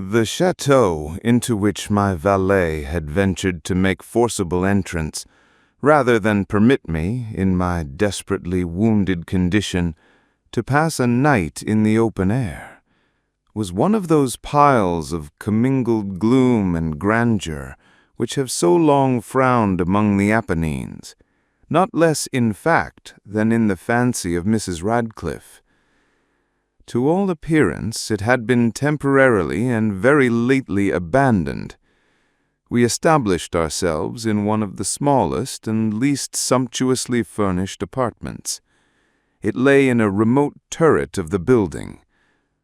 The chateau into which my valet had ventured to make forcible entrance, rather than permit me, in my desperately wounded condition, to pass a night in the open air, was one of those piles of commingled gloom and grandeur which have so long frowned among the Apennines, not less in fact than in the fancy of Mrs. Radcliffe. To all appearance, it had been temporarily and very lately abandoned. We established ourselves in one of the smallest and least sumptuously furnished apartments. It lay in a remote turret of the building.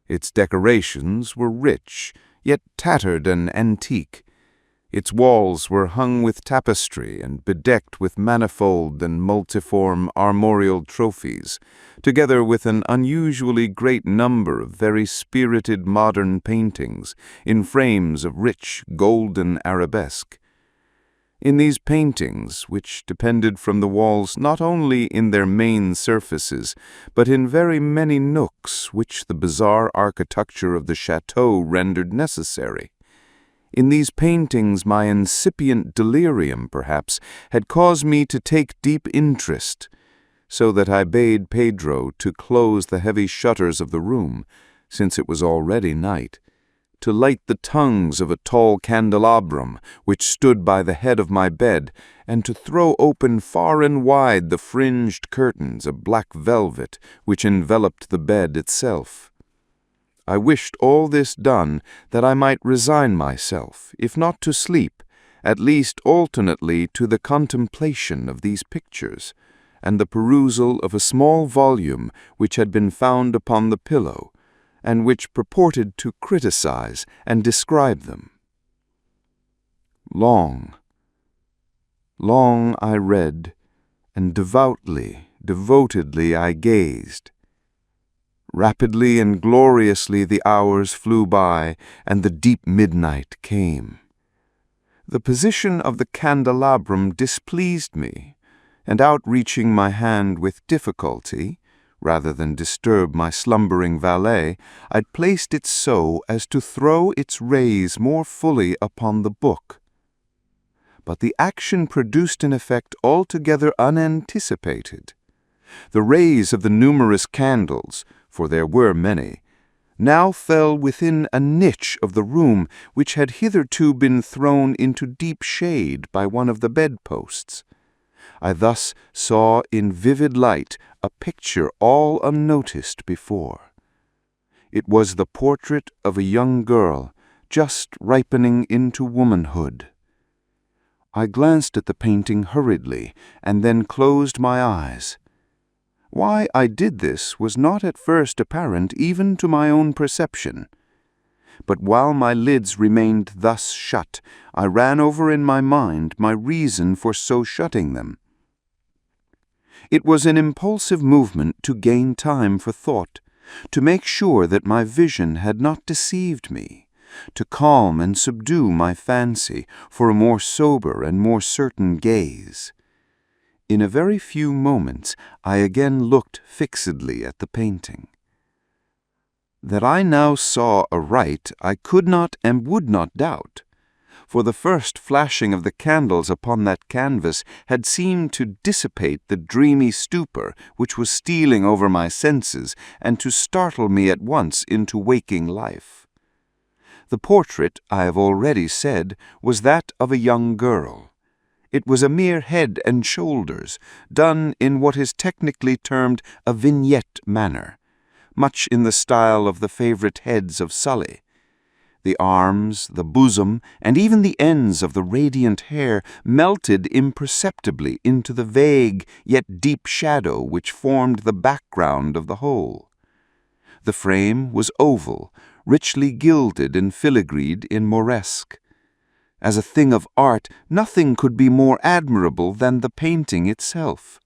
Its decorations were rich, yet tattered and antique. Its walls were hung with tapestry and bedecked with manifold and multiform armorial trophies, together with an unusually great number of very spirited modern paintings in frames of rich golden arabesque. In these paintings, which depended from the walls not only in their main surfaces, but in very many nooks which the bizarre architecture of the chateau rendered necessary, in these paintings my incipient delirium, perhaps, had caused me to take deep interest, so that I bade Pedro to close the heavy shutters of the room, since it was already night, to light the tongues of a tall candelabrum which stood by the head of my bed, and to throw open far and wide the fringed curtains of black velvet which enveloped the bed itself. I wished all this done that I might resign myself, if not to sleep, at least alternately to the contemplation of these pictures, and the perusal of a small volume which had been found upon the pillow, and which purported to criticize and describe them. Long I read, and devotedly I gazed. Rapidly and gloriously the hours flew by, and the deep midnight came. The position of the candelabrum displeased me, and outreaching my hand with difficulty, rather than disturb my slumbering valet, I placed it so as to throw its rays more fully upon the book. But the action produced an effect altogether unanticipated. The rays of the numerous candles, for there were many, now fell within a niche of the room which had hitherto been thrown into deep shade by one of the bedposts. I thus saw in vivid light a picture all unnoticed before. It was the portrait of a young girl just ripening into womanhood. I glanced at the painting hurriedly and then closed my eyes. Why I did this was not at first apparent even to my own perception. But while my lids remained thus shut, I ran over in my mind my reason for so shutting them. It was an impulsive movement to gain time for thought, to make sure that my vision had not deceived me, to calm and subdue my fancy for a more sober and more certain gaze. In a very few moments I again looked fixedly at the painting. That I now saw aright I could not and would not doubt, for the first flashing of the candles upon that canvas had seemed to dissipate the dreamy stupor which was stealing over my senses and to startle me at once into waking life. The portrait, I have already said, was that of a young girl. It was a mere head and shoulders, done in what is technically termed a vignette manner, much in the style of the favorite heads of Sully. The arms, the bosom, and even the ends of the radiant hair melted imperceptibly into the vague yet deep shadow which formed the background of the whole. The frame was oval, richly gilded and filigreed in moresque. As a thing of art, nothing could be more admirable than the painting itself.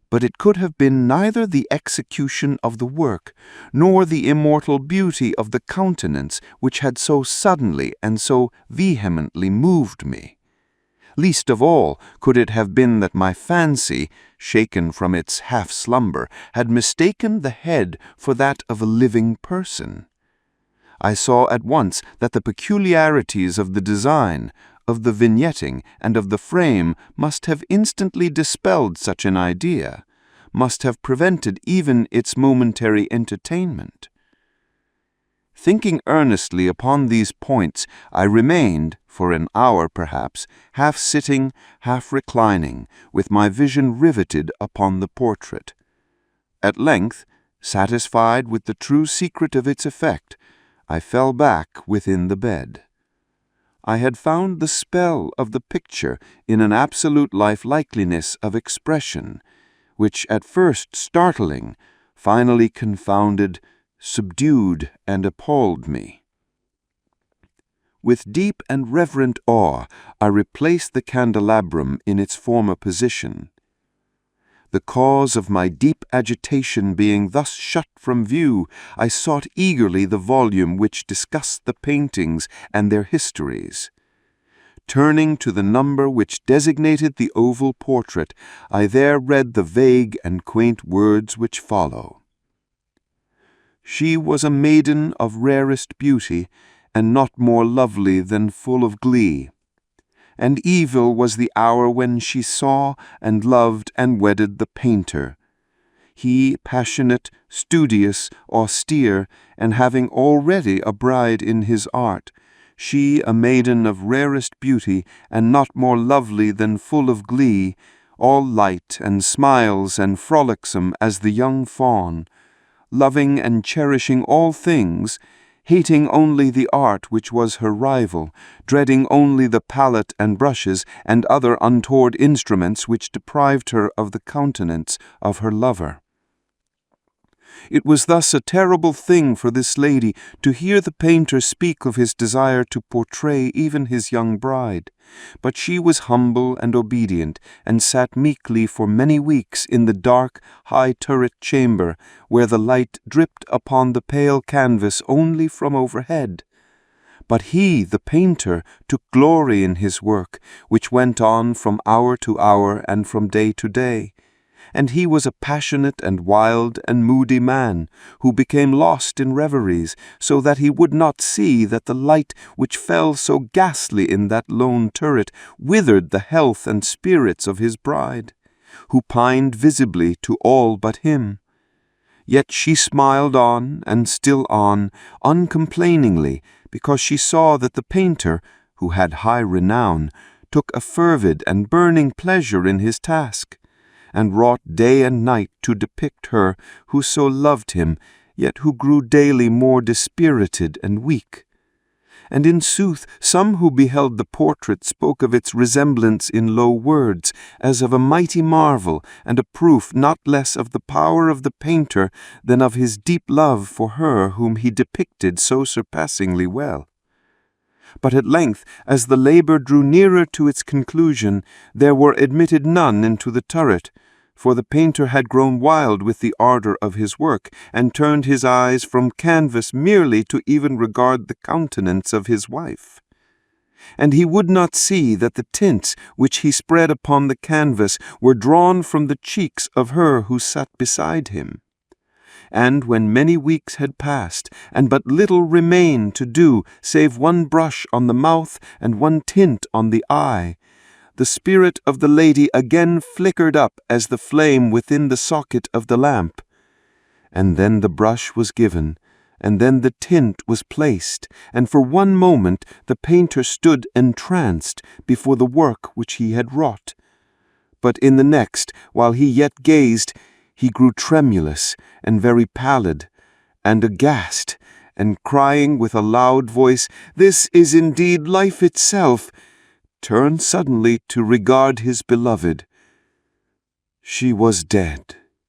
But it could have been neither the execution of the work, nor the immortal beauty of the countenance which had so suddenly and so vehemently moved me. Least of all could it have been that my fancy, shaken from its half-slumber, had mistaken the head for that of a living person. I saw at once that the peculiarities of the design, of the vignetting, and of the frame must have instantly dispelled such an idea, must have prevented even its momentary entertainment. Thinking earnestly upon these points, I remained, for an hour perhaps, half sitting, half reclining, with my vision riveted upon the portrait. At length, satisfied with the true secret of its effect, I fell back within the bed. I had found the spell of the picture in an absolute lifelikeliness of expression, which, at first startling, finally confounded, subdued, and appalled me. With deep and reverent awe, I replaced the candelabrum in its former position. The cause of my deep agitation being thus shut from view, I sought eagerly the volume which discussed the paintings and their histories. Turning to the number which designated the oval portrait, I there read the vague and quaint words which follow. She was a maiden of rarest beauty, and not more lovely than full of glee. And evil was the hour when she saw and loved and wedded the painter. He passionate, studious, austere, and having already a bride in his art, she a maiden of rarest beauty, and not more lovely than full of glee, all light and smiles and frolicsome as the young fawn, loving and cherishing all things, hating only the art which was her rival, dreading only the palette and brushes and other untoward instruments which deprived her of the countenance of her lover. It was thus a terrible thing for this lady to hear the painter speak of his desire to portray even his young bride, but she was humble and obedient, and sat meekly for many weeks in the dark, high-turret chamber, where the light dripped upon the pale canvas only from overhead. But he, the painter, took glory in his work, which went on from hour to hour and from day to day. And he was a passionate and wild and moody man, who became lost in reveries, so that he would not see that the light which fell so ghastly in that lone turret withered the health and spirits of his bride, who pined visibly to all but him. Yet she smiled on, and still on, uncomplainingly, because she saw that the painter, who had high renown, took a fervid and burning pleasure in his task, and wrought day and night to depict her who so loved him, yet who grew daily more dispirited and weak. And in sooth, some who beheld the portrait spoke of its resemblance in low words, as of a mighty marvel, and a proof not less of the power of the painter than of his deep love for her whom he depicted so surpassingly well. But at length, as the labor drew nearer to its conclusion, there were admitted none into the turret, for the painter had grown wild with the ardor of his work, and turned his eyes from canvas merely to even regard the countenance of his wife. And he would not see that the tints which he spread upon the canvas were drawn from the cheeks of her who sat beside him. And when many weeks had passed, and but little remained to do save one brush on the mouth and one tint on the eye, the spirit of the lady again flickered up as the flame within the socket of the lamp. And then the brush was given, and then the tint was placed, and for one moment the painter stood entranced before the work which he had wrought. But in the next, while he yet gazed, he grew tremulous and very pallid, and aghast, and crying with a loud voice, "This is indeed life itself," turned suddenly to regard his beloved. She was dead.